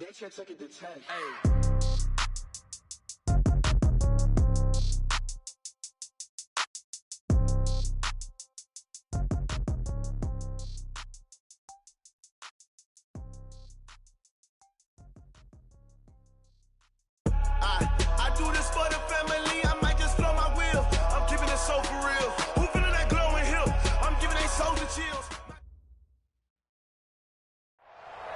They took it to 10. I do this for the family. I might just blow my wheel. I'm keeping it so for real. Who feeling that glowing hill? I'm giving they souls the chills.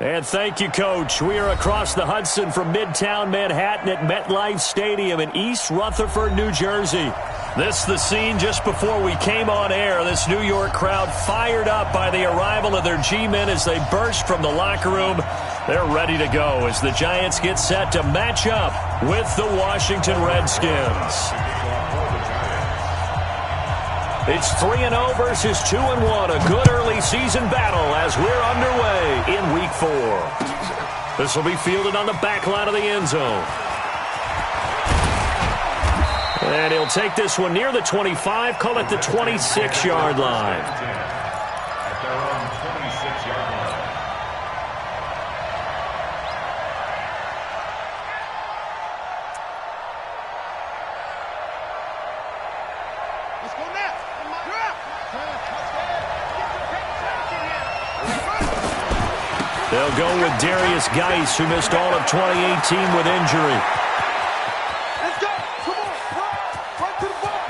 And thank you, Coach. We are across the Hudson from Midtown Manhattan at MetLife Stadium in East Rutherford, New Jersey. This is the scene just before we came on air. This New York crowd fired up by the arrival of their G-men as they burst from the locker room. They're ready to go as the Giants get set to match up with the Washington Redskins. It's 3-0 versus 2-1, a good early season battle as we're underway in Week 4. This will be fielded on the back line of the end zone. And he'll take this one near the 25, call it the 26-yard line. At their own 26-yard line. Let's go next. They'll go with Darius Geis, who missed all of 2018 with injury. Let's go. Come on. Run to the ball.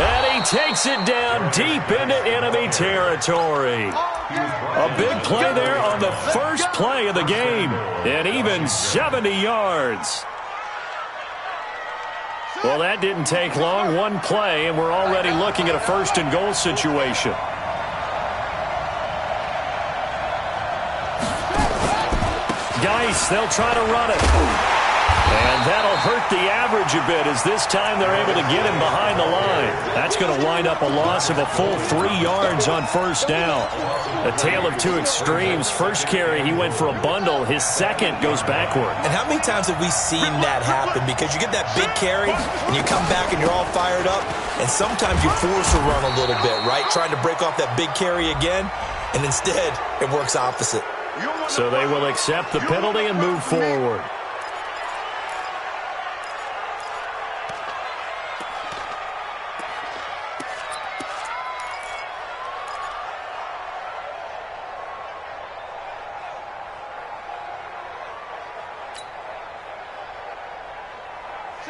And he takes it down deep into enemy territory. A big play there on the first play of the game, and even 70 yards. Well, that didn't take long. One play, and we're already looking at a first-and-goal situation. Geis, they'll try to run it. And that'll hurt the average a bit as this time they're able to get him behind the line. That's going to wind up a loss of a full 3 yards on first down. A tale of two extremes. First carry, he went for a bundle. His second goes backward. And how many times have we seen that happen? Because you get that big carry, and you come back and you're all fired up, and sometimes you force a run a little bit, right? Trying to break off that big carry again, and instead it works opposite. So they will accept the penalty and move forward.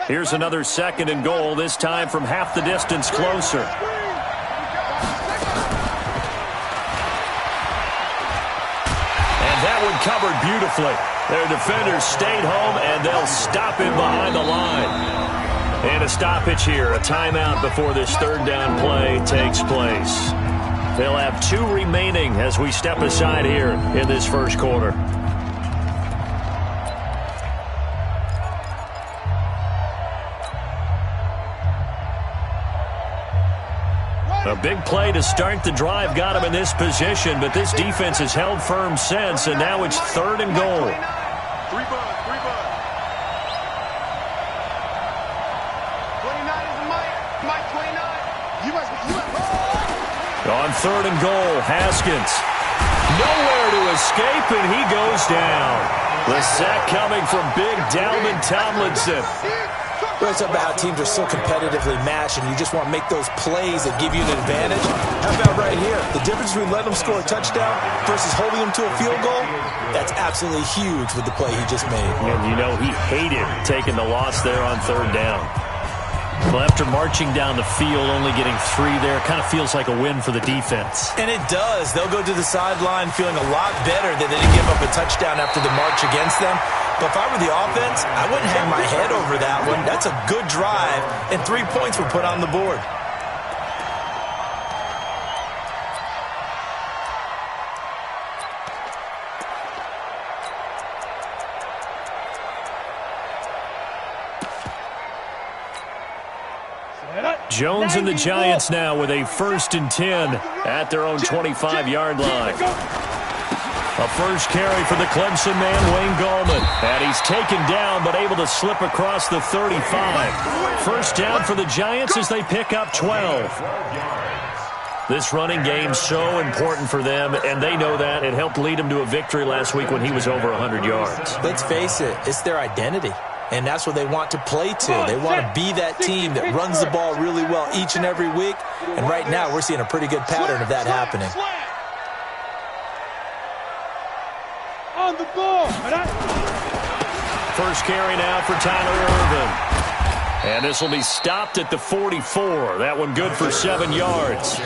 Here's another second and goal, this time from half the distance closer. And that one covered beautifully. Their defenders stayed home, and they'll stop him behind the line. And a stoppage here, a timeout before this third down play takes place. They'll have 2 remaining as we step aside here in this first quarter. A big play to start the drive got him in this position, but this defense has held firm since, and now it's third and goal. 3 bud. 29 is Mike 29. You must. On third and goal, Haskins. Nowhere to escape, and he goes down. The sack coming from big Dalvin Tomlinson. It's about how teams are so competitively matched, and you just want to make those plays that give you an advantage. How about right here? The difference between letting them score a touchdown versus holding them to a field goal, that's absolutely huge with the play he just made. And you know he hated taking the loss there on third down. Well, after marching down the field, only getting 3 there, kind of feels like a win for the defense. And it does. They'll go to the sideline feeling a lot better that they didn't give up a touchdown after the march against them. But if I were the offense, I wouldn't hang my head over that one. That's a good drive, and 3 points were put on the board. Jones and the Giants now with a 1st and 10 at their own 25-yard line. A first carry for the Clemson man, Wayne Gallman. And he's taken down but able to slip across the 35. First down for the Giants as they pick up 12. This running game's so important for them, and they know that. It helped lead them to a victory last week when he was over 100 yards. Let's face it, it's their identity, and that's what they want to play to. They want to be that team that runs the ball really well each and every week, and right now we're seeing a pretty good pattern of that happening. On the ball. First carry now for Tyler Irvin. And this will be stopped at the 44. That one good for 7 yards.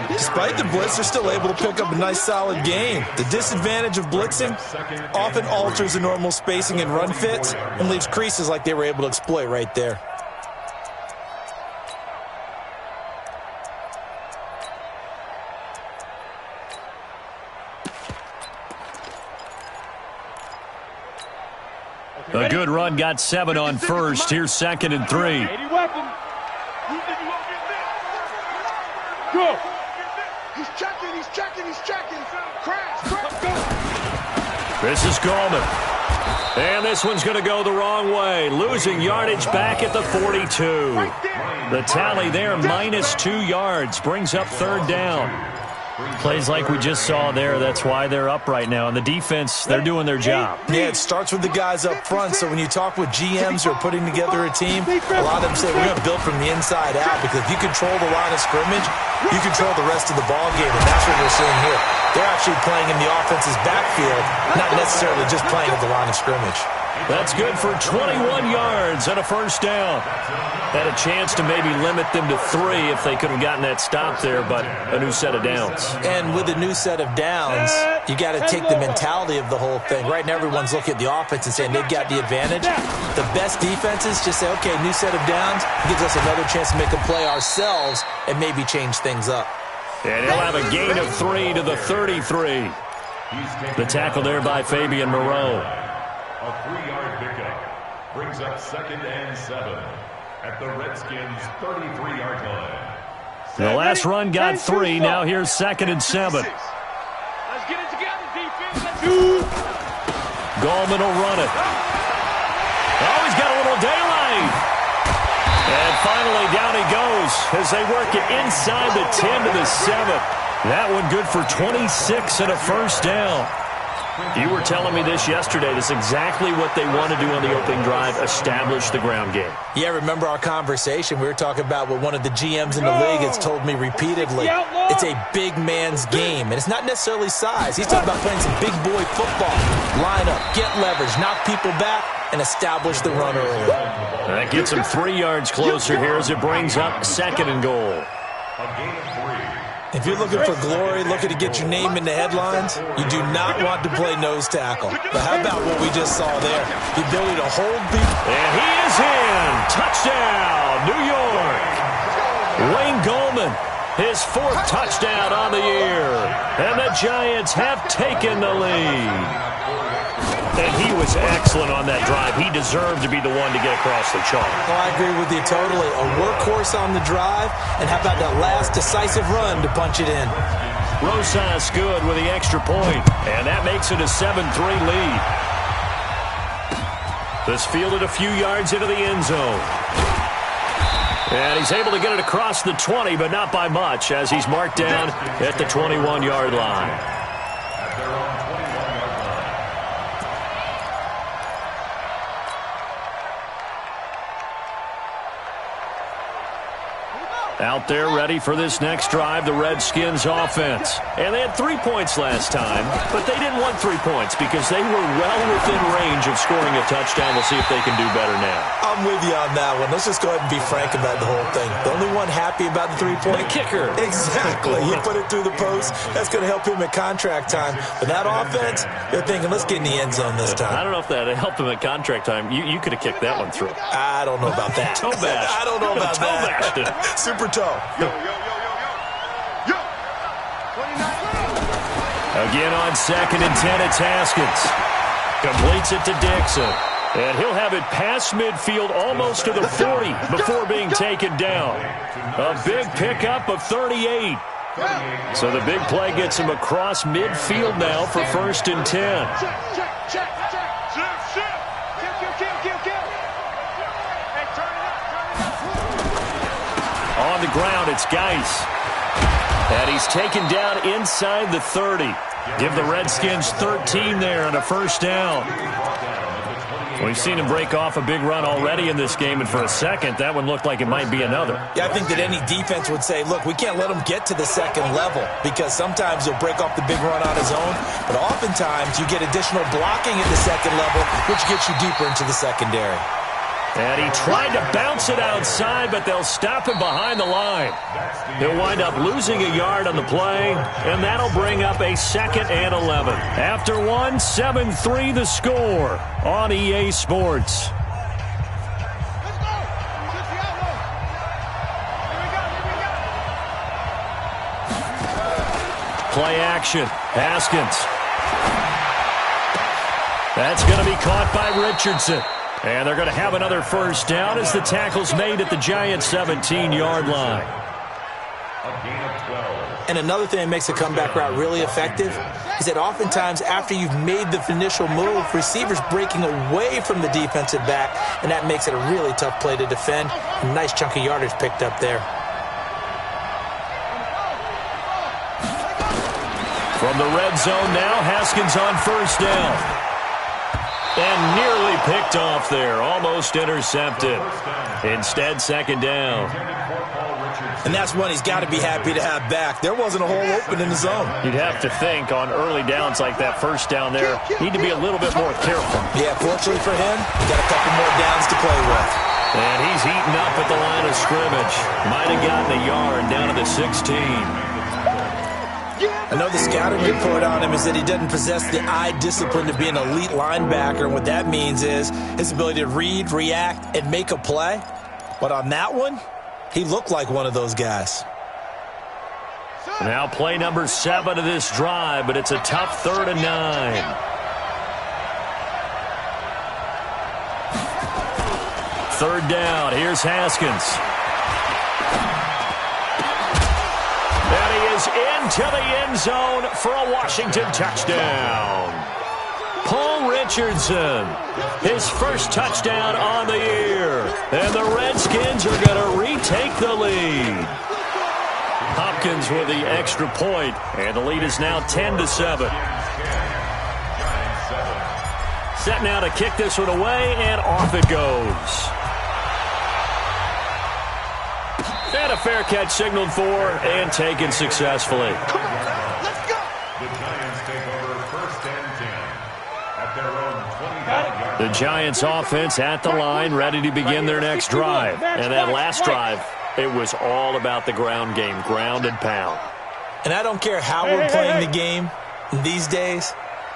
Despite the blitz, they're still able to pick up a nice, solid game. The disadvantage of blitzing often alters the normal spacing and run fits and leaves creases like they were able to exploit right there. A good run got 7 on first. Here's 2nd and 3. Go. He's checking. Crash. Go. This is Gallman. And this one's going to go the wrong way. Losing yardage back at the 42. The tally there, -2 yards. Brings up 3rd down. Plays like we just saw there. That's why they're up right now. And the defense, they're doing their job. Yeah, it starts with the guys up front. So when you talk with GMs who are putting together a team, a lot of them say we're going to build from the inside out, because if you control the line of scrimmage, you control the rest of the ball game, and that's what we're seeing here. They're actually playing in the offense's backfield, not necessarily just playing at the line of scrimmage. That's good for 21 yards and a 1st down. Had a chance to maybe limit them to 3 if they could have gotten that stop there, but a new set of downs. And with a new set of downs, you got to take the mentality of the whole thing. Right now, everyone's looking at the offense and saying they've got the advantage. The best defenses just say, okay, new set of downs, gives us another chance to make a play ourselves and maybe change things up. And he'll have a gain of 3 to the 33. The tackle there by Fabian Moreau. A 3-yard pickup brings up 2nd and 7 at the Redskins' 33-yard line. The last run got 3. Now here's 2nd and 7. Let's get it together, defense. Gallman will run it. Oh, he's got a little daylight. And finally down he goes as they work it inside the 10 to the 7. That one good for 26 and a 1st down. You were telling me this yesterday. This is exactly what they want to do on the opening drive, establish the ground game. Yeah, remember our conversation? We were talking about what one of the GMs in the league has told me repeatedly. It's a big man's game, and it's not necessarily size. He's talking about playing some big boy football. Line up, get leverage, knock people back, and establish the run early. That gets him 3 yards closer here as it brings up 2nd and goal. A gain of 3. If you're looking for glory, looking to get your name in the headlines, you do not want to play nose tackle. But how about what we just saw there? The ability to hold people. And he is in. Touchdown, New York. Wayne Gallman, his 4th touchdown on the year. And the Giants have taken the lead. And he was excellent on that drive. He deserved to be the one to get across the chalk. Oh, I agree with you totally. A workhorse on the drive, and how about that last decisive run to punch it in? Rosas good with the extra point, and that makes it a 7-3 lead. This fielded a few yards into the end zone. And he's able to get it across the 20, but not by much, as he's marked down at the 21-yard line. At their own 21-yard line. Out there ready for this next drive, the Redskins offense. And they had 3 points last time, but they didn't want 3 points because they were well within range of scoring a touchdown. We'll see if they can do better now. I'm with you on that one. Let's just go ahead and be frank about the whole thing. The only one happy about the 3-point? The kicker. Exactly. He put it through the post. That's going to help him at contract time. But that offense, they're thinking, let's get in the end zone this time. I don't know if that helped him at contract time. You could have kicked that one through. I don't know about that. Toe bash. I don't know about toe that. bashed. Super toe. Yo. Again on 2nd and 10, it's Haskins. Completes it to Dixon. And he'll have it past midfield almost to the 40 before being taken down. A big pickup of 38. So the big play gets him across midfield now for 1st and 10. Check. Kill. Hey, turn it up. On the ground. It's Geis. And he's taken down inside the 30. Give the Redskins 13 there and a first down. We've seen him break off a big run already in this game, and for a second, that one looked like it might be another. Yeah, I think that any defense would say, look, we can't let him get to the second level because sometimes he'll break off the big run on his own, but oftentimes you get additional blocking at the second level, which gets you deeper into the secondary. And he tried to bounce it outside, but they'll stop him behind the line. He'll wind up losing a yard on the play, and that'll bring up a 2nd and 11. After 7-3 the score on EA Sports. Play action. Haskins. That's going to be caught by Richardson. And they're going to have another first down as the tackle's made at the Giants' 17-yard line. And another thing that makes a comeback route really effective is that oftentimes after you've made the initial move, receivers breaking away from the defensive back, and that makes it a really tough play to defend. A nice chunk of yardage picked up there. From the red zone now, Haskins on first down. And nearly picked off there. Almost intercepted. Instead, 2nd down. And that's one he's got to be happy to have back. There wasn't a hole open in the zone. You'd have to think on early downs like that first down there, need to be a little bit more careful. Yeah, fortunately for him, he got a couple more downs to play with. And he's heating up at the line of scrimmage. Might have gotten a yard down to the 16. I know the scouting report on him is that he doesn't possess the eye discipline to be an elite linebacker. And what that means is his ability to read, react, and make a play. But on that one, he looked like one of those guys. Now play number 7 of this drive, but it's a tough 3rd and 9. Third down. Here's Haskins. And he is into the end zone for a Washington touchdown. Paul Richardson, his first touchdown on the year. And the Redskins are going to retake the lead. Hopkins with the extra point, and the lead is now 10-7. Set now to kick this one away, and off it goes. And a fair catch signaled for and taken successfully. Come on, let's go. The Giants take over 1st and 10 at their own 25-yard line. The Giants offense at the line, ready to begin their next drive. And that last drive, it was all about the ground game, ground and pound. And I don't care how we're playing the game these days,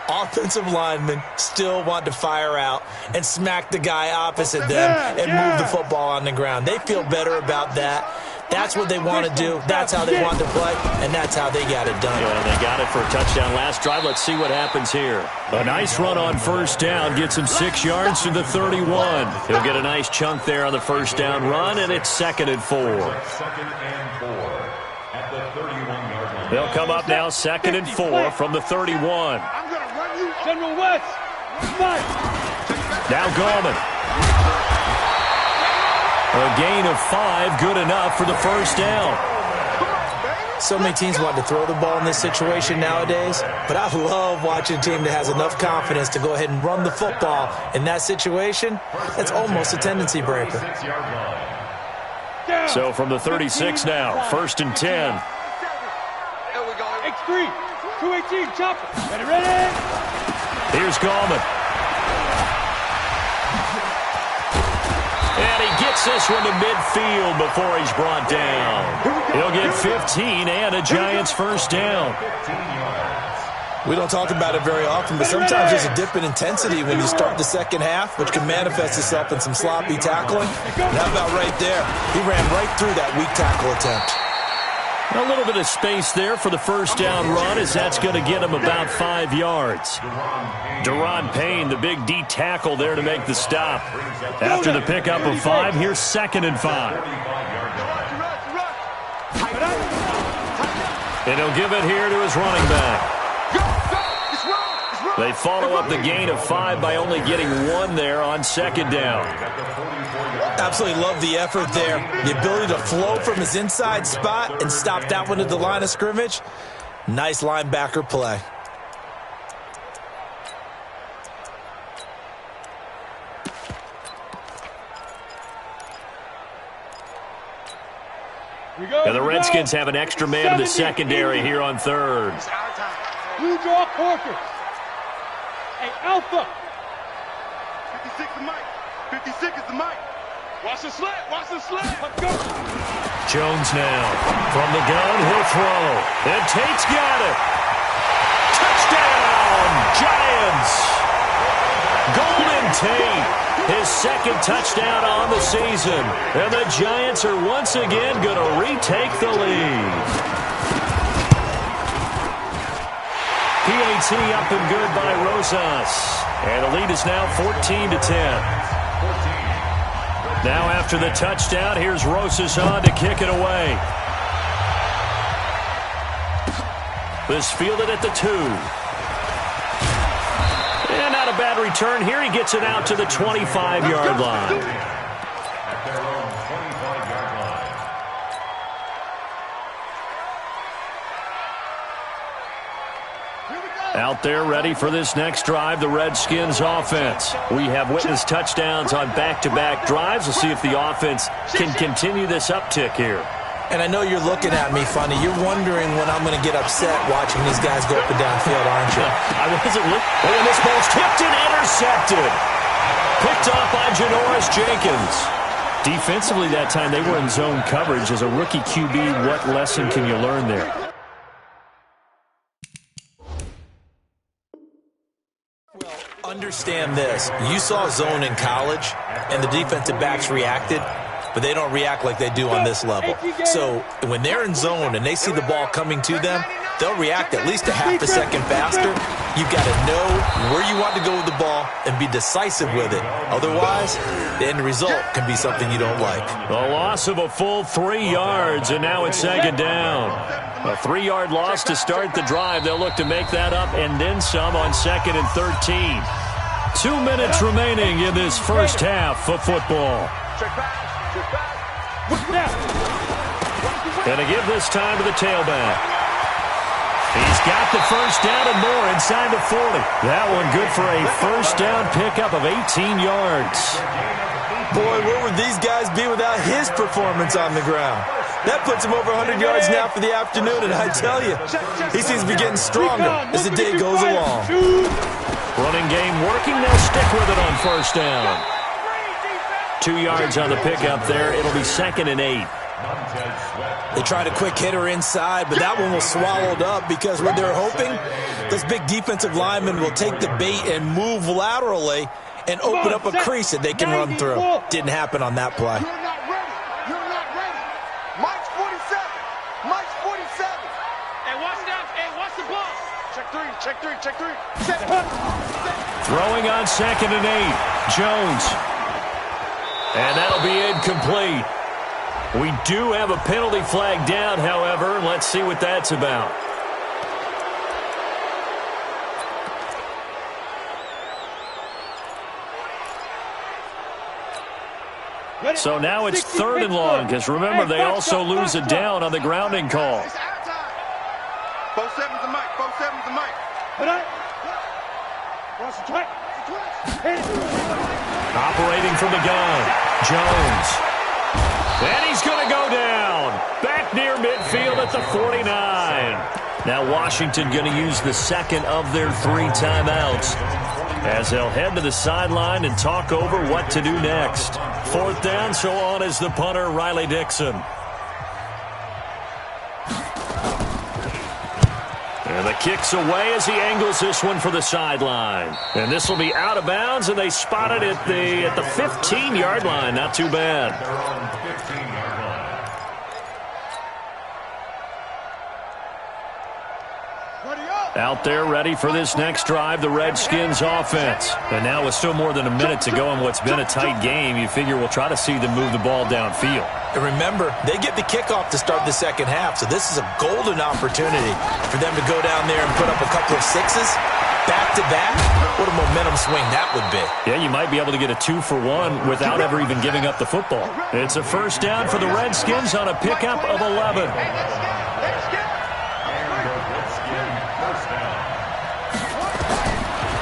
offensive linemen still want to fire out and smack the guy opposite them and move the football on the ground. They feel better about that. That's what they want to do. That's how they want to play, and that's how they got it done. Yeah, they got it for a touchdown last drive. Let's see what happens here. A nice run on first down gets him 6 yards to the 31. He'll get a nice chunk there on the first down run, and it's 2nd and 4. 2nd and 4 at the 31-yard line. They'll come up now 2nd and 4 from the 31. I'm going to run you. General West. Now Gallman. A gain of 5, good enough for the first down. So many teams want to throw the ball in this situation nowadays, but I love watching a team that has enough confidence to go ahead and run the football. In that situation, that's almost a tendency breaker. So from the 36 now, 1st and 10. X3, 218, chopper. Ready? Here's Gallman. And he gets this one to midfield before he's brought down. He'll get 15 and a Giants first down. We don't talk about it very often, but sometimes there's a dip in intensity when you start the second half, which can manifest itself in some sloppy tackling. And how about right there? He ran right through that weak tackle attempt. A little bit of space there for the first down run, as that's going to get him about 5 yards. Deron Payne, the big D tackle there to make the stop. After the pickup of 5, here's 2nd and 5. And he'll give it here to his running back. They follow up the gain of 5 by only getting 1 there on second down. Absolutely love the effort there. The ability to flow from his inside spot and stop that one at the line of scrimmage. Nice linebacker play. And the Redskins have an extra man in the secondary here on third. You draw quarters. Hey, Alpha. 56 is Mike. 56 is the Mike. Watch the slant. Watch the slant. Go. Jones now. From the gun, he'll throw. And Tate's got it. Touchdown, Giants. Golden Tate. His second touchdown on the season. And the Giants are once again going to retake the lead. PAT up and good by Rosas. And the lead is now 14-10. Now after the touchdown, here's Rosas on to kick it away. This fielded at the 2. And not a bad return here. He gets it out to the 25-yard line. At their own 25-yard line. Out there ready for this next drive, the Redskins offense. We have witnessed touchdowns on back-to-back drives. We'll see if the offense can continue this uptick here. And I know you're looking at me funny. You're wondering when I'm going to get upset watching these guys go up and down field, aren't you? I wasn't looking. Oh, and this ball's tipped and intercepted. Picked off by Janoris Jenkins. Defensively that time, they were in zone coverage. As a rookie QB, what lesson can you learn there? Well, understand this. You saw zone in college, and the defensive backs reacted, but they don't react like they do on this level. So when they're in zone and they see the ball coming to them, they'll react at least a half a second faster. You've got to know where you want to go with the ball and be decisive with it. Otherwise, the end result can be something you don't like. A loss of a full 3 yards, and now it's second down. A 3-yard loss to start the drive. They'll look to make that up and then some on 2nd and 13. 2 minutes remaining in this first half of football. And to give this time to the tailback. He's got the first down and more inside the 40. That one good for a first down pickup of 18 yards. Boy, where would these guys be without his performance on the ground? That puts him over 100 yards now for the afternoon, and I tell you, he seems to be getting stronger as the day goes along. Running game working. They'll stick with it on first down. 2 yards on the pickup there. It'll be 2nd and 8. They tried a quick hitter inside, but that one was swallowed up because what they're hoping, this big defensive lineman will take the bait and move laterally and open up a crease that they can run through. Didn't happen on that play. You're not ready. You're not ready. Mike's 47. Mike's 47. Hey, watch that. Hey, watch the ball. Check 3. Check 3. Check 3. Throwing on 2nd and 8. Jones. And that'll be incomplete. We do have a penalty flag down, however. Let's see what that's about. So now it's 3rd and long, because remember, they also lose a down on the grounding call. 4-7's the Mike. 4-7's the Mike. Operating from the gun, Jones. And he's going to go down. Back near midfield at the 49. Now Washington going to use the second of their 3 timeouts as they'll head to the sideline and talk over what to do next. 4th down, so on is the punter, Riley Dixon. And the kick's away as he angles this one for the sideline. And this will be out of bounds, and they spot it at the 15-yard line. Not too bad. Out there ready for this next drive, the Redskins offense. And now with still more than a minute to go in what's been a tight game, you figure we'll try to see them move the ball downfield. And remember, they get the kickoff to start the second half, so this is a golden opportunity for them to go down there and put up a couple of 6s back-to-back, what a momentum swing that would be. Yeah, you might be able to get a 2-for-1 without ever even giving up the football. It's a first down for the Redskins on a pickup of 11.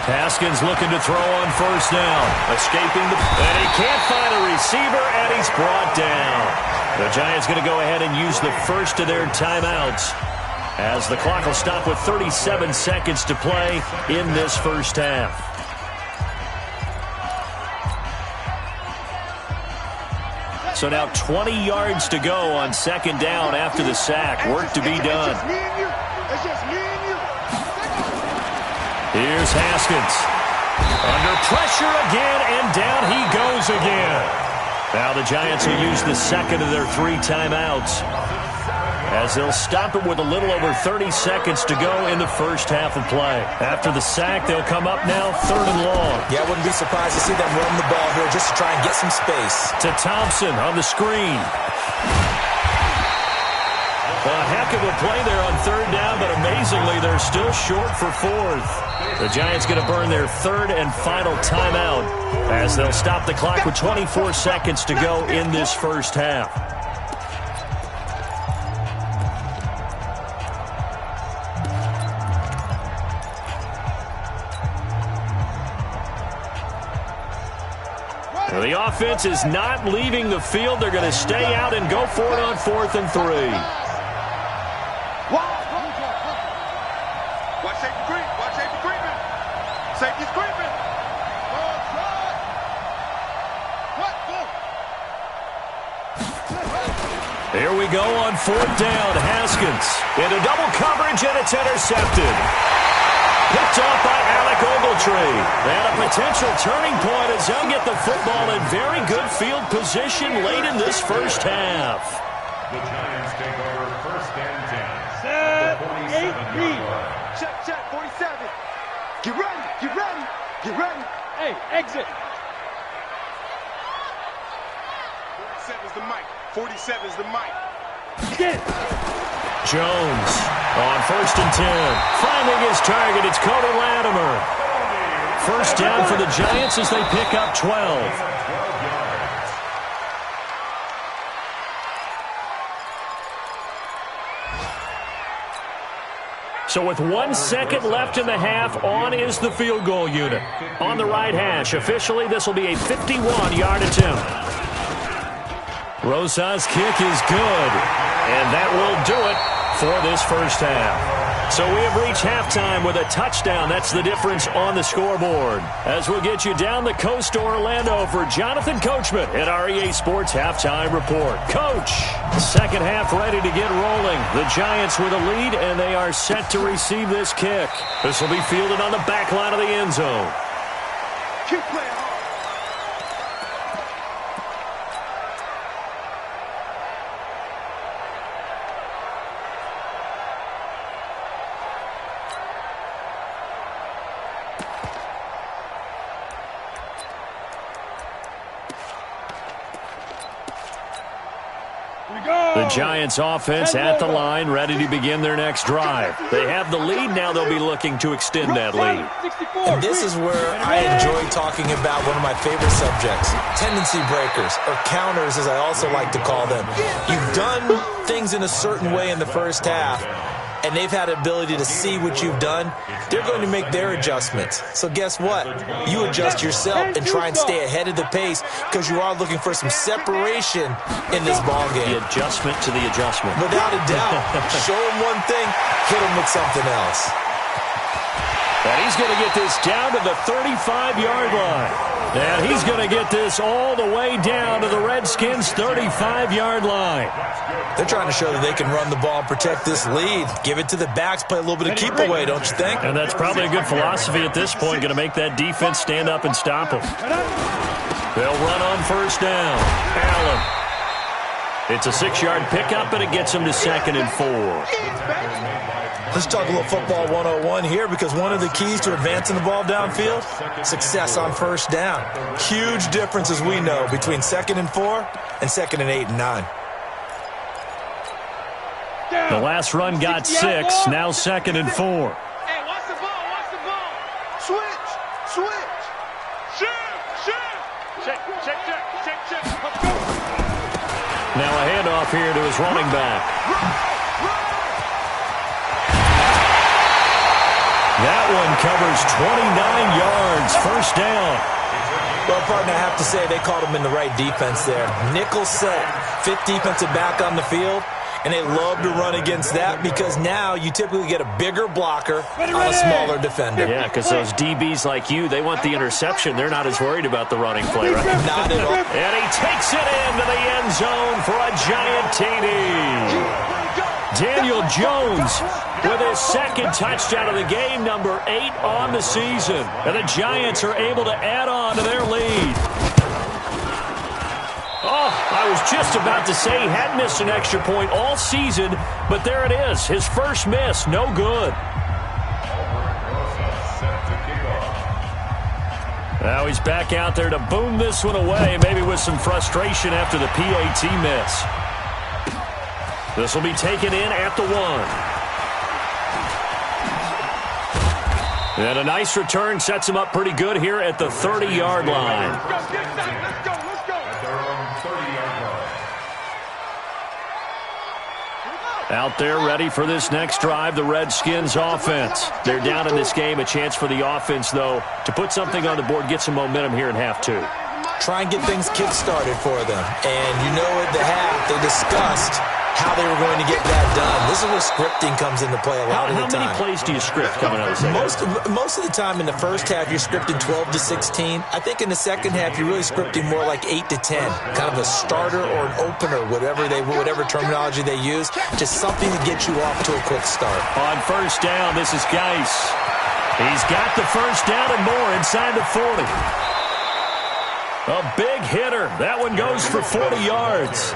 Haskins looking to throw on first down. Escaping and he can't find a receiver, and he's brought down. The Giants going to go ahead and use the first of their timeouts, as the clock will stop with 37 seconds to play in this first half. So now 20 yards to go on second down after the sack. Work to be done. Here's Haskins. Under pressure again, and down he goes again. Now the Giants will use the second of their 3 timeouts, as they'll stop it with a little over 30 seconds to go in the first half of play. After the sack, they'll come up now 3rd and long. Yeah, I wouldn't be surprised to see them run the ball here just to try and get some space. To Thompson on the screen. A heck of a play there on 3rd down, but amazingly, they're still short for 4th. The Giants going to burn their 3rd and final timeout, as they'll stop the clock with 24 seconds to go in this first half. Well, the offense is not leaving the field. They're going to stay out and go for it on 4th and 3. Watch safety creep. Watch safety creeping. Safety's creeping. Here we go on 4th down. Haskins into double coverage, and it's intercepted. Picked off by Alec Ogletree. And a potential turning point as they'll get the football in very good field position late in this first half. The Giants take over 1st and 10. Set, 47-yard line. Check, 47. Get ready, get ready, get ready. Hey, exit. 47's the mic. 47's the mic. Get. Jones on 1st and 10. Finding his target, it's Cody Latimer. First down for the Giants as they pick up 12. So with 1 second left in the half, on is the field goal unit. On the right hash, officially this will be a 51-yard attempt. Rosa's kick is good, and that will do it for this first half. So we have reached halftime with a touchdown. That's the difference on the scoreboard. As we'll get you down the coast to Orlando for Jonathan Coachman at our EA Sports Halftime Report. Coach, second half ready to get rolling. The Giants with a lead, and they are set to receive this kick. This will be fielded on the back line of the end zone. Keep playing hard. The Giants offense at the line, ready to begin their next drive. They have the lead. Now they'll be looking to extend that lead. And this is where I enjoy talking about one of my favorite subjects, tendency breakers, or counters as I also like to call them. You've done things in a certain way in the first half, and they've had the ability to see what you've done. They're going to make their adjustments. So guess what? You adjust yourself and try and stay ahead of the pace, because you are looking for some separation in this ball game. The adjustment to the adjustment. Without a doubt. Show them one thing, hit them with something else. And he's going to get this down to the 35-yard line. And he's going to get this all the way down to the Redskins' 35-yard line. They're trying to show that they can run the ball and protect this lead. Give it to the backs, play a little bit of keep away, don't you think? And that's probably a good philosophy at this point, going to make that defense stand up and stop them. They'll run on first down. Allen. It's a 6-yard pickup, and it gets them to 2nd and 4. Let's talk a little football 101 here, because one of the keys to advancing the ball downfield, success on first down. Huge difference, as we know, between 2nd and 4 and 2nd and 8 and 9. The last run got 6, now 2nd and 4. Hey, watch the ball, watch the ball. Switch. Check. Let's go. Now a handoff here to his running back. That one covers 29 yards. First down. Well, partner, I have to say they called him in the right defense there. Nickel set, fifth defensive back on the field, and they love to run against that because now you typically get a bigger blocker on a smaller defender. Yeah, because those DBs like you, they want the interception. They're not as worried about the running play, right? Not at all. And he takes it into the end zone for a giant TD. Daniel Jones with his second touchdown of the game, number 8 on the season. And the Giants are able to add on to their lead. Oh, I was just about to say he hadn't missed an extra point all season, but there it is, his first miss, no good. Now he's back out there to boom this one away, maybe with some frustration after the PAT miss. This will be taken in at the 1. And a nice return sets him up pretty good here at the 30-yard line. Let's go. At their own 30-yard line. Out there ready for this next drive, the Redskins offense. They're down in this game. A chance for the offense, though, to put something on the board, get some momentum here in half 2. Try and get things kick-started for them. And you know at the half they discussed how they were going to get that done. This is where scripting comes into play a lot of the time. How many plays do you script coming out of the second? Most of the time in the first half, you're scripting 12 to 16. I think in the second half, you're really scripting more like 8 to 10. Kind of a starter or an opener, whatever terminology they use. Just something to get you off to a quick start. On first down, this is Geis. He's got the first down and more inside the 40. A big hitter. That one goes for 40 yards.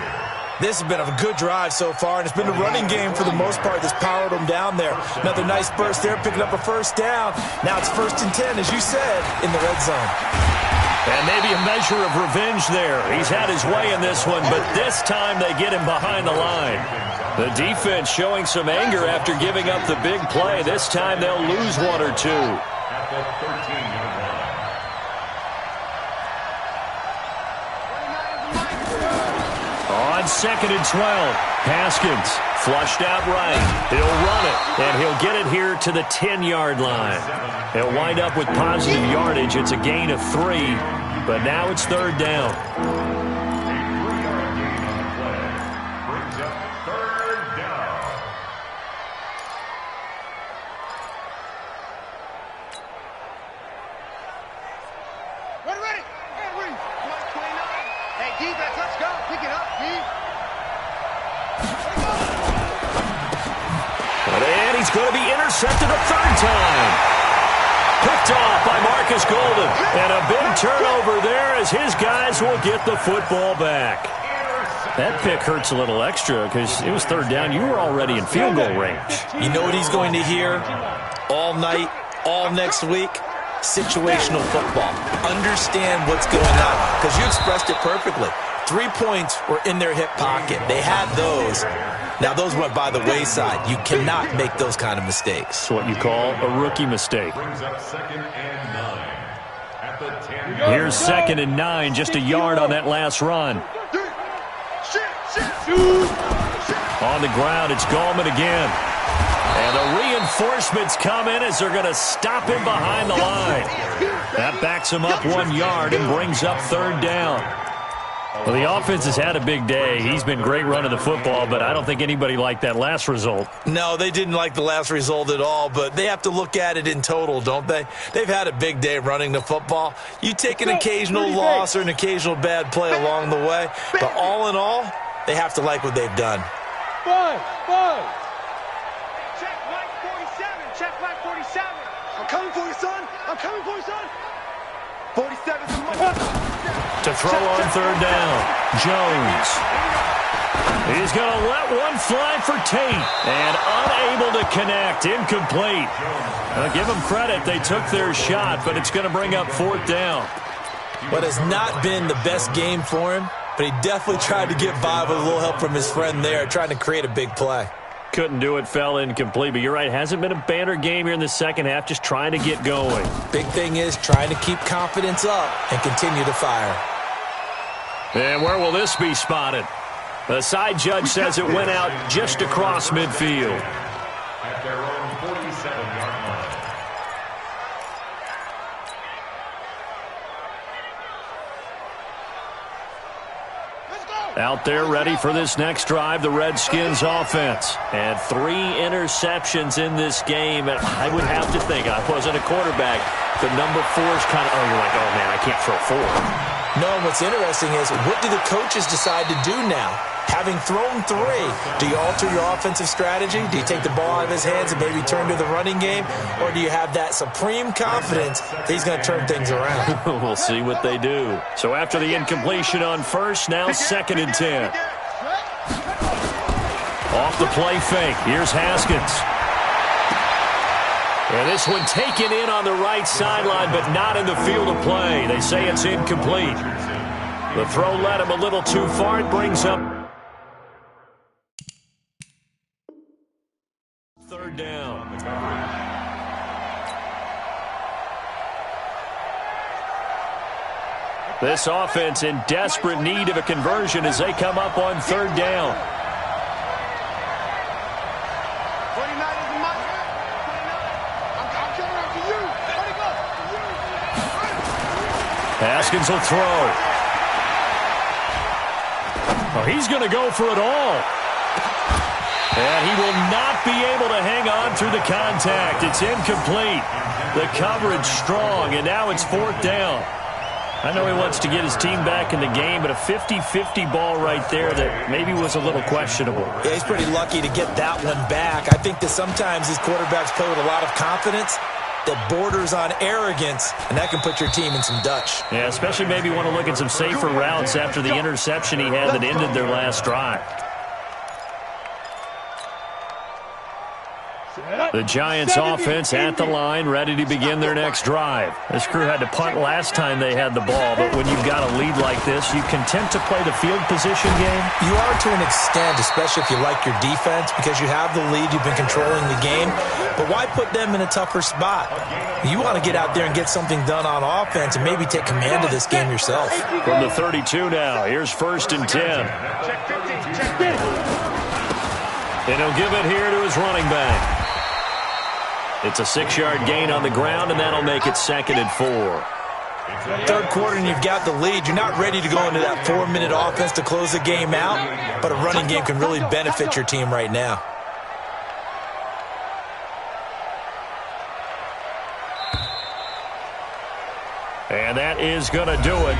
This has been a good drive so far, and it's been a running game for the most part that's powered them down there. Another nice burst there, picking up a first down. Now it's 1st and 10, as you said, in the red zone. And maybe a measure of revenge there. He's had his way in this one, but this time they get him behind the line. The defense showing some anger after giving up the big play. This time they'll lose 1 or 2. At the 13-yard line. On 2nd and 12, Haskins flushed out right. He'll run it, and he'll get it here to the 10-yard line. He'll wind up with positive yardage. It's a gain of 3, but now it's 3rd down. A 3-yard gain on the play brings up 3rd down. Ready. Hey, defense, let's go. Pick it up, D. And he's going to be intercepted a 3rd time. Picked off by Marcus Golden. And a big turnover there as his guys will get the football back. That pick hurts a little extra because it was 3rd down. You were already in field goal range. You know what he's going to hear all night, all next week? Situational football. Understand what's going on, because you expressed it perfectly. 3 points were in their hip pocket. They had those. Now, those went by the wayside. You cannot make those kind of mistakes. It's what you call a rookie mistake. Brings up 2nd and 9. At the 10. Here's 2nd and 9, just a yard on that last run. On the ground, it's Gallman again. And the reinforcements come in as they're going to stop him behind the line. That backs him up 1 yard and brings up 3rd down. Well, the offense has had a big day. He's been great running the football, but I don't think anybody liked that last result. No, they didn't like the last result at all, but they have to look at it in total, don't they? They've had a big day running the football. You take an occasional loss or an occasional bad play along the way, but all in all, they have to like what they've done. Five. Check flag 47. Check flag 47. I'm coming for you, son. 47's a To throw on 3rd down, Jones. He's going to let one fly for Tate, and unable to connect, incomplete. I'll give them credit, they took their shot, but it's going to bring up 4th down. What has not been the best game for him, but he definitely tried to get by with a little help from his friend there, trying to create a big play. Couldn't do it, fell incomplete. But you're right, hasn't been a banner game here in the second half, just trying to get going. Big thing is trying to keep confidence up and continue to fire. And where will this be spotted? The side judge says it went out just across midfield. At their own 47-yard line. Out there ready for this next drive, the Redskins offense. And 3 interceptions in this game. And I would have to think, I wasn't a quarterback, the number 4 is kind of, you're like, oh, man, I can't throw 4. No, what's interesting is, what do the coaches decide to do now? Having thrown 3, do you alter your offensive strategy? Do you take the ball out of his hands and maybe turn to the running game? Or do you have that supreme confidence that he's going to turn things around? We'll see what they do. So after the incompletion on first, now 2nd and 10. Off the play fake. Here's Haskins. And this one taken in on the right sideline, but not in the field of play. They say it's incomplete. The throw led him a little too far. It brings up 3rd down. This offense in desperate need of a conversion as they come up on 3rd down. Haskins will throw. Oh, he's going to go for it all. And he will not be able to hang on through the contact. It's incomplete. The coverage strong, and now it's 4th down. I know he wants to get his team back in the game, but a 50-50 ball right there that maybe was a little questionable. Yeah, he's pretty lucky to get that one back. I think that sometimes these quarterbacks play with a lot of confidence that borders on arrogance, and that can put your team in some Dutch. Yeah, especially maybe want to look at some safer routes after the interception he had that ended their last drive. The Giants offense at the line, ready to begin their next drive. This crew had to punt last time they had the ball, but when you've got a lead like this, you content to play the field position game? You are to an extent, especially if you like your defense, because you have the lead, you've been controlling the game. But why put them in a tougher spot? You want to get out there and get something done on offense and maybe take command of this game yourself. From the 32 now, here's 1st and 10. And he'll give it here to his running back. It's a 6-yard gain on the ground, and that'll make it 2nd and 4. 3rd quarter, and you've got the lead. You're not ready to go into that 4-minute offense to close the game out, but a running game can really benefit your team right now. And that is going to do it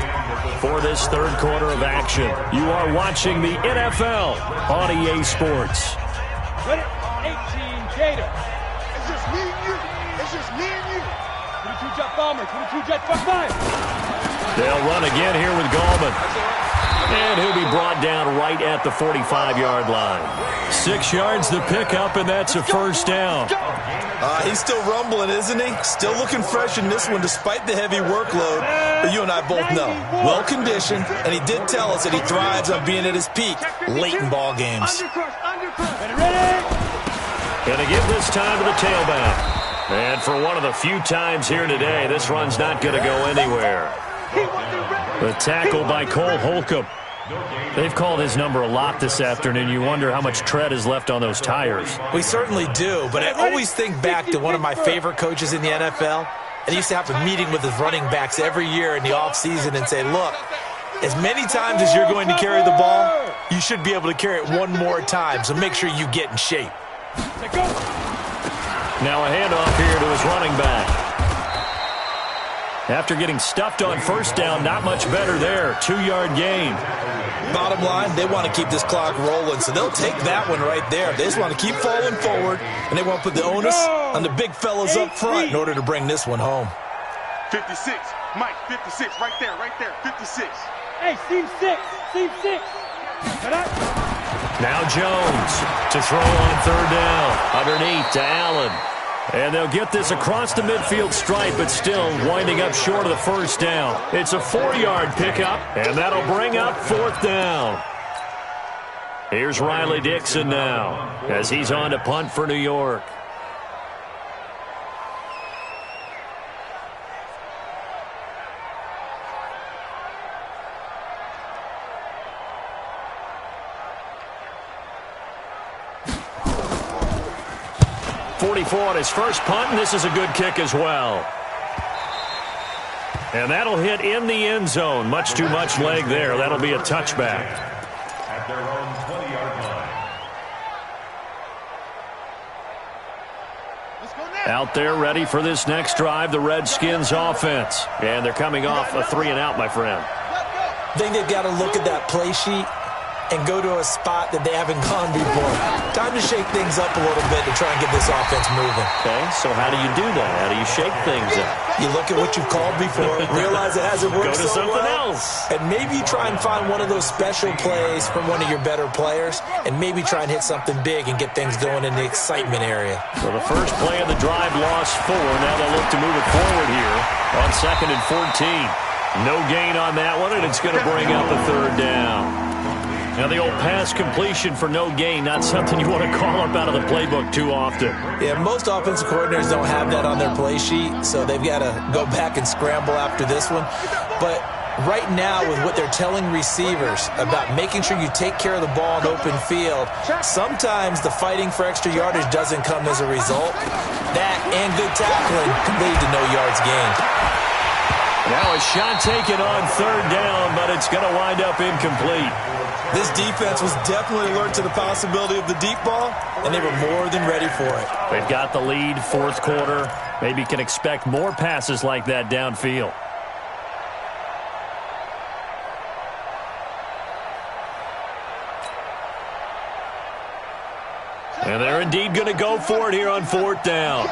for this 3rd quarter of action. You are watching the NFL on EA Sports. 18 Gator. It's just me and you. It's just me and you. 22 Jet Bomber. 22 Jet 5. They'll run again here with Gallman. And he'll be brought down right at the 45-yard line. 6 yards the pickup, and that's a 1st down. He's still rumbling, isn't he? Still looking fresh in this one despite the heavy workload. But you and I both know, well-conditioned, and he did tell us that he thrives on being at his peak late in ball games. Going to give this time to the tailback. And for one of the few times here today, this run's not going to go anywhere. The tackle by Cole Holcomb. They've called his number a lot this afternoon. You wonder how much tread is left on those tires. We certainly do, but I always think back to one of my favorite coaches in the NFL. And he used to have a meeting with his running backs every year in the offseason and say, look, as many times as you're going to carry the ball, you should be able to carry it one more time, so make sure you get in shape. Now a handoff here to his running back. After getting stuffed on 1st down, not much better there. 2-yard gain. Bottom line, they want to keep this clock rolling, so they'll take that one right there. They just want to keep falling forward, and they want to put the onus on the big fellas up front in order to bring this one home. 56. Mike, 56. Right there, 56. Hey, seam 6. Seam 6. Now Jones to throw on 3rd down. Underneath to Allen. And they'll get this across the midfield stripe, but still winding up short of the 1st down. It's a 4-yard pickup, and that'll bring up 4th down. Here's Riley Dixon now as he's on to punt for New York. On his first punt, and this is a good kick as well. And that'll hit in the end zone. Much too much leg there. That'll be a touchback. At their own 20-yard line. Out there ready for this next drive, the Redskins offense. And they're coming off a 3-and-out, my friend. I think they've got to look at that play sheet and go to a spot that they haven't gone before. Time to shake things up a little bit to try and get this offense moving. Okay, so how do you do that? How do you shake things up? You look at what you've called before, realize it hasn't worked so well. Go to something else. And maybe try and find one of those special plays from one of your better players, and maybe try and hit something big and get things going in the excitement area. So the first play of the drive lost 4. Now they'll look to move it forward here on 2nd and 14. No gain on that one, and it's going to bring up a 3rd down. Now the old pass completion for no gain, not something you want to call up out of the playbook too often. Yeah, most offensive coordinators don't have that on their play sheet, so they've got to go back and scramble after this one. But right now, with what they're telling receivers about making sure you take care of the ball in open field, sometimes the fighting for extra yardage doesn't come as a result. That and good tackling can lead to no yards gained. Now a shot taken on 3rd down, but it's going to wind up incomplete. This defense was definitely alert to the possibility of the deep ball, and they were more than ready for it. They've got the lead, 4th quarter. Maybe can expect more passes like that downfield. And they're indeed going to go for it here on 4th down.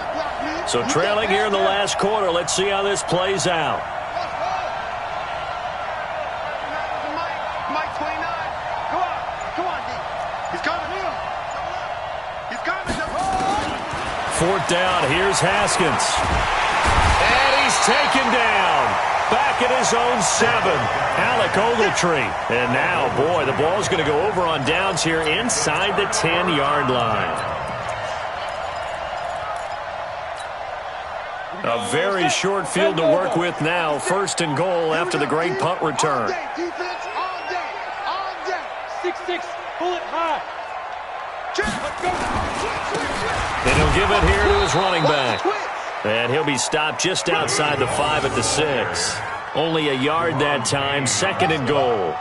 So trailing here in the last quarter. Let's see how this plays out. Fourth down, here's Haskins. And he's taken down. Back at his own 7. Alec Ogletree. And now, boy, the ball's going to go over on downs here inside the 10-yard line. A very short field to work with now. 1st and goal after the great punt return. Defense all day. All day. 6-6, pull it high. And he'll give it here to his running back. And he'll be stopped just outside the 5 at the 6. Only a yard that time, 2nd and goal.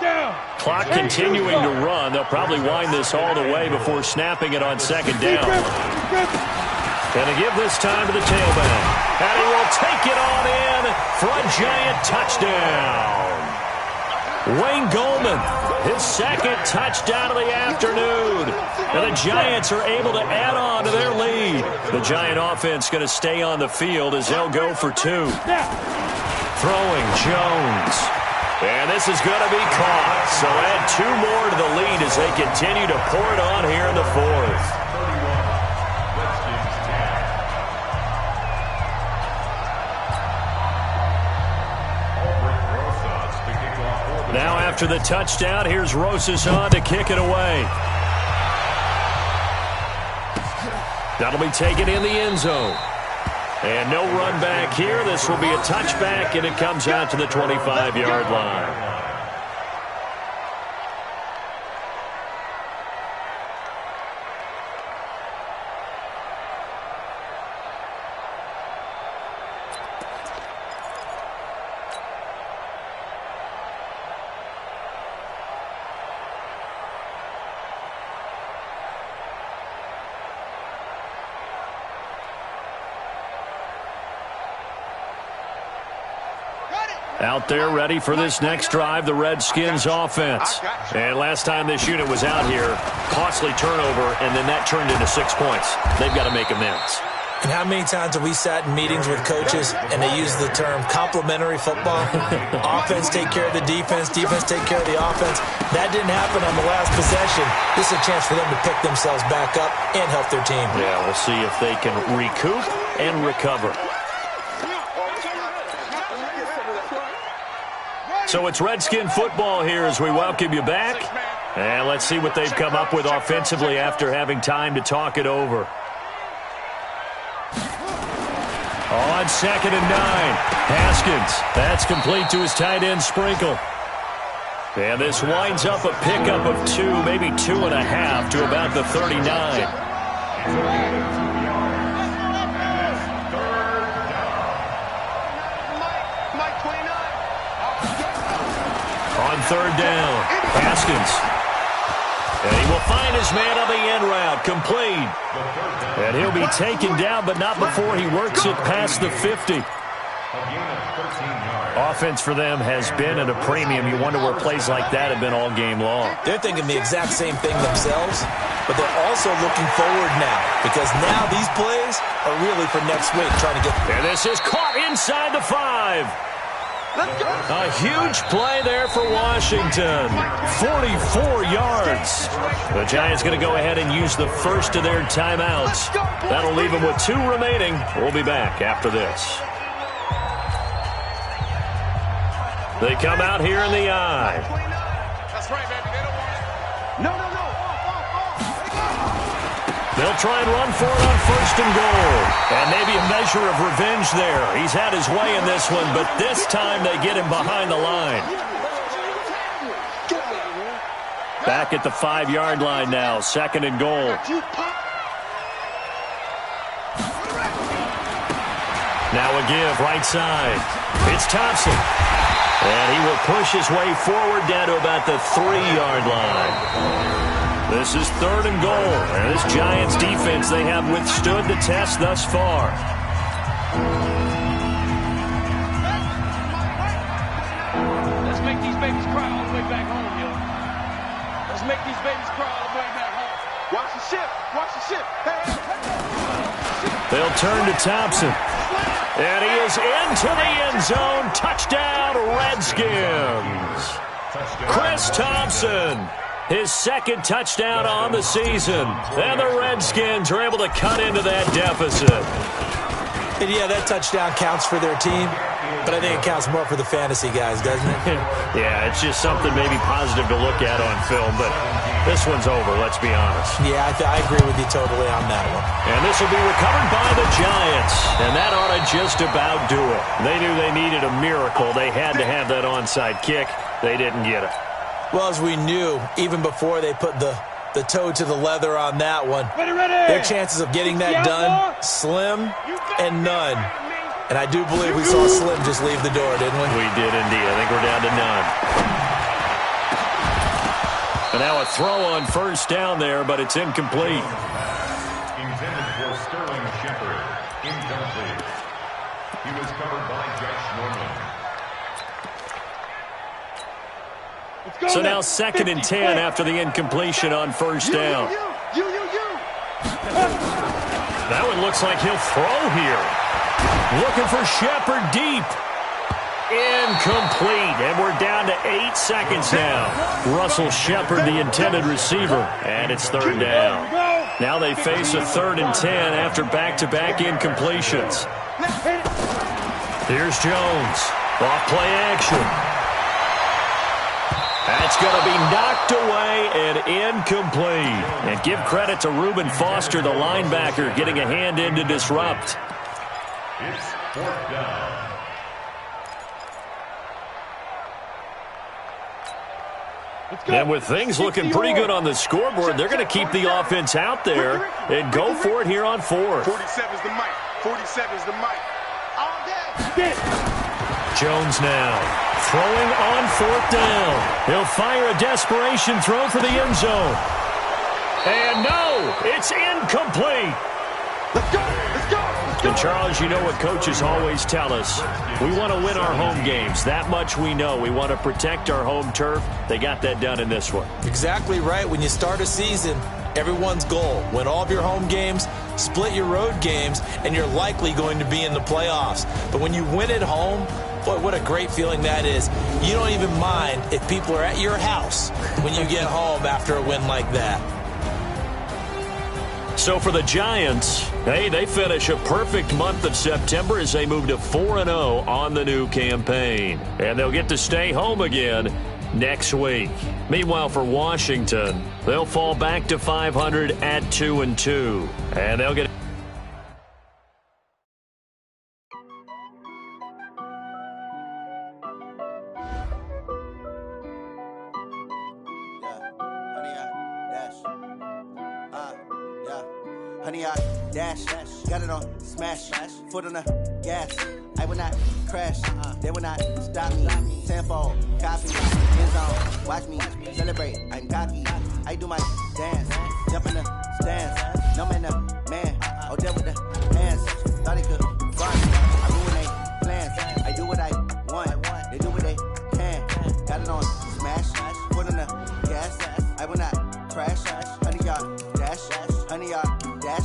Clock continuing to run. They'll probably wind this all the way before snapping it on 2nd down. And to give this time to the tailback. And he will take it on in for a giant touchdown. Wayne Goldman, his 2nd touchdown of the afternoon. And the Giants are able to add on to their lead. The Giant offense going to stay on the field as they'll go for 2. Throwing Jones. And this is going to be caught. So add 2 more to the lead as they continue to pour it on here in the 4th. Now after the touchdown, here's Rosas on to kick it away. That'll be taken in the end zone. And no run back here. This will be a touchback, and it comes out to the 25-yard line. Out there ready for this next drive, the Redskins offense. And last time this unit was out here, costly turnover, and then that turned into 6 points. They've got to make amends. And how many times have we sat in meetings with coaches and they use the term complementary football? Offense take care of the defense, defense take care of the offense. That didn't happen on the last possession. This is a chance for them to pick themselves back up and help their team. Yeah, we'll see if they can recoup and recover. So it's Redskin football here as we welcome you back. And let's see what they've come up with offensively after having time to talk it over. On 2nd and 9, Haskins. That's complete to his tight end, Sprinkle. And this winds up a pickup of 2, maybe 2.5 to about the 39. On 3rd down, Haskins. And he will find his man on the end route, complete. And he'll be taken down, but not before he works it past the 50. Offense for them has been at a premium. You wonder where plays like that have been all game long. They're thinking the exact same thing themselves, but they're also looking forward now, because now these plays are really for next week, trying to get... And this is caught inside the 5. A huge play there for Washington. 44 yards. The Giants going to go ahead and use the first of their timeouts. That'll leave them with 2 remaining. We'll be back after this. They come out here in the eye. That's right, baby. They don't want it. No. They'll try and run for it on 1st and goal. And maybe a measure of revenge there. He's had his way in this one, but this time they get him behind the line. Back at the 5-yard line now, 2nd and goal. Now a give, right side. It's Thompson. And he will push his way forward down to about the 3-yard line. This is 3rd and goal. And this Giants defense, they have withstood the test thus far. Let's make these babies cry all the way back home, yo. Let's make these babies cry all the way back home. Watch the ship. Watch the ship. They'll turn to Thompson. And he is into the end zone. Touchdown, Redskins. Chris Thompson. His 2nd touchdown on the season. And the Redskins are able to cut into that deficit. And yeah, that touchdown counts for their team, but I think it counts more for the fantasy guys, doesn't it? Yeah, it's just something maybe positive to look at on film, but this one's over, let's be honest. Yeah, I agree with you totally on that one. And this will be recovered by the Giants, and that ought to just about do it. They knew they needed a miracle. They had to have that onside kick. They didn't get it. Well, as we knew, even before they put the toe to the leather on that one, their chances of getting that done, slim and none. And I do believe we saw Slim just leave the door, didn't we? We did indeed. I think we're down to none. And now a throw on 1st down there, but it's incomplete. Intended for Sterling Shepard. Incomplete. He was covered by Josh Norman. So now 2nd and 10 after the incompletion on 1st down. That one looks like he'll throw here. Looking for Shepard deep. Incomplete. And we're down to 8 seconds now. Russell Shepard, the intended receiver. And it's 3rd down. Now they face a 3rd and 10 after back-to-back incompletions. Here's Jones. Off play action. That's going to be knocked away and incomplete. And give credit to Reuben Foster, the linebacker, getting a hand in to disrupt. It's 4th down. And with things looking pretty good on the scoreboard, they're going to keep the offense out there and go for it here on 4th. 47's the mic. 47's the mic. All day. Jones now. Throwing on 4th down. He'll fire a desperation throw for the end zone. And no, it's incomplete. Let's go. Let's go. Let's go. And Charles, you know what coaches always tell us. We want to win our home games. That much we know. We want to protect our home turf. They got that done in this one. Exactly right. When you start a season, everyone's goal, win all of your home games, split your road games, and you're likely going to be in the playoffs. But when you win at home, boy, what a great feeling that is. You don't even mind if people are at your house when you get home after a win like that. So for the Giants, hey, they finish a perfect month of September as they move to 4-0 on the new campaign. And they'll get to stay home again next week. Meanwhile, for Washington, they'll fall back to 500 at 2-2. And they'll get... Honey, I dash, got it on smash, foot on the gas. I will not crash, they will not stop me. Tenfold, copy, end zone, watch me celebrate. I'm cocky, I do my dance, jump in the stands. No man, no man, oh there with the hands. Thought he could run, I ruin they plans. I do what I want, they do what they can. Got it on smash, foot on the gas. I will not crash, honey, y'all dash, honey, y'all dash.